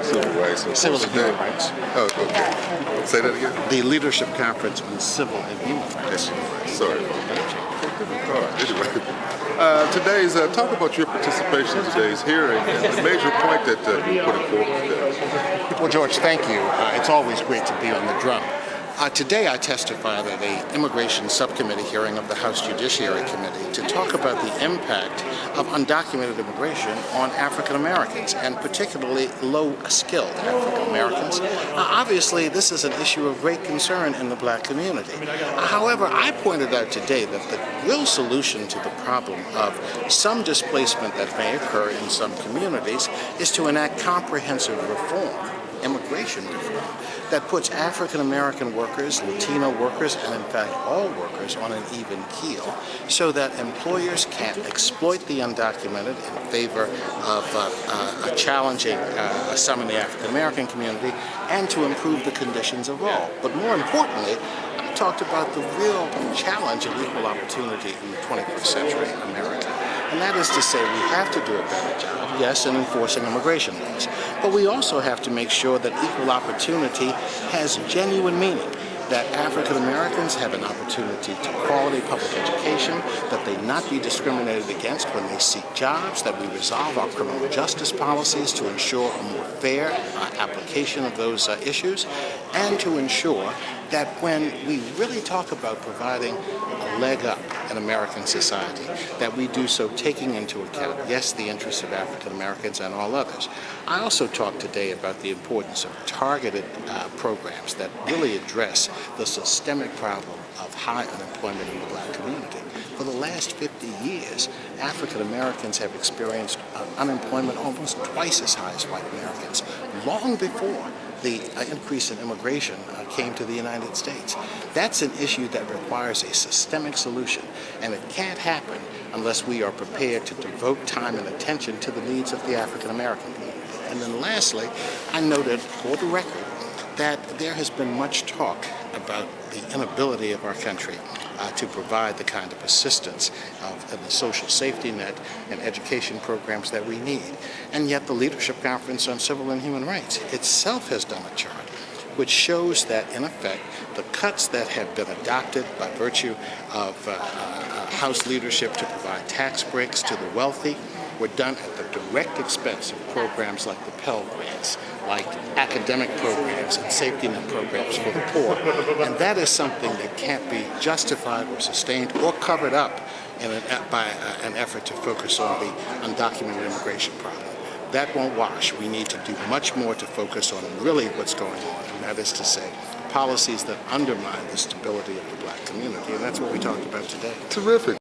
Civil rights. And Civil and Human Rights. Oh, okay. Say that again? The Leadership Conference on Civil and Human Rights. Sorry about that. All right, anyway. Talk about your participation in today's hearing and the major point that you're putting forward today. Well, George, thank you. It's always great to be on the drum. Today I testified at an immigration subcommittee hearing of the House Judiciary Committee to talk about the impact of undocumented immigration on African Americans, and particularly low-skilled African Americans. Obviously, this is an issue of great concern in the black community. However, I pointed out today that the real solution to the problem of some displacement that may occur in some communities is to enact comprehensive reform, immigration reform, that puts African American workers, Latino workers, and in fact all workers on an even keel, so that employers can't exploit the undocumented in favor of challenging some in the African American community, and to improve the conditions of all. But more importantly, I talked about the real challenge of equal opportunity in the 21st century America. And that is to say, we have to do a better job, yes, in enforcing immigration laws, but we also have to make sure that equal opportunity has genuine meaning, that African Americans have an opportunity to quality public education, that they not be discriminated against when they seek jobs, that we resolve our criminal justice policies to ensure a more fair application of those issues, and to ensure that when we really talk about providing a leg up in American society, that we do so taking into account, yes, the interests of African Americans and all others. I also talked today about the importance of targeted programs that really address the systemic problem of high unemployment in the black community. For the last 50 years, African Americans have experienced unemployment almost twice as high as white Americans, long before the increase in immigration came to the United States. That's an issue that requires a systemic solution, and it can't happen unless we are prepared to devote time and attention to the needs of the African American community. And then lastly, I noted for the record that there has been much talk about the inability of our country to provide the kind of assistance of the social safety net and education programs that we need. And yet the Leadership Conference on Civil and Human Rights itself has done a chart which shows that, in effect, the cuts that have been adopted by virtue of House leadership to provide tax breaks to the wealthy were done at the direct expense of programs like the Pell Grants, like academic programs and safety net programs for the poor. And that is something that can't be justified or sustained or covered up by an effort to focus on the undocumented immigration problem. That won't wash. We need to do much more to focus on really what's going on, and that is to say, policies that undermine the stability of the black community. And that's what we talked about today. Terrific.